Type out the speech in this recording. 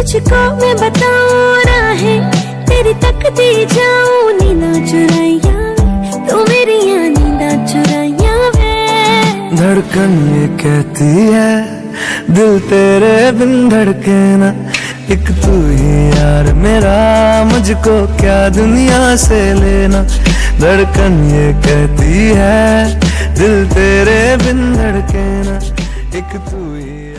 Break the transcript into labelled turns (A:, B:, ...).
A: तुझको मैं बताऊं राहें तेरी तकती जाऊं, नींदा चुराइया तू मेरी नींदा चुराइया वे।
B: धड़कन ये कहती है दिल तेरे बिन धड़के ना, एक तू ही यार मेरा, मुझको क्या दुनिया से लेना। धड़कन ये कहती है दिल तेरे बिन धड़के ना, एक तू ही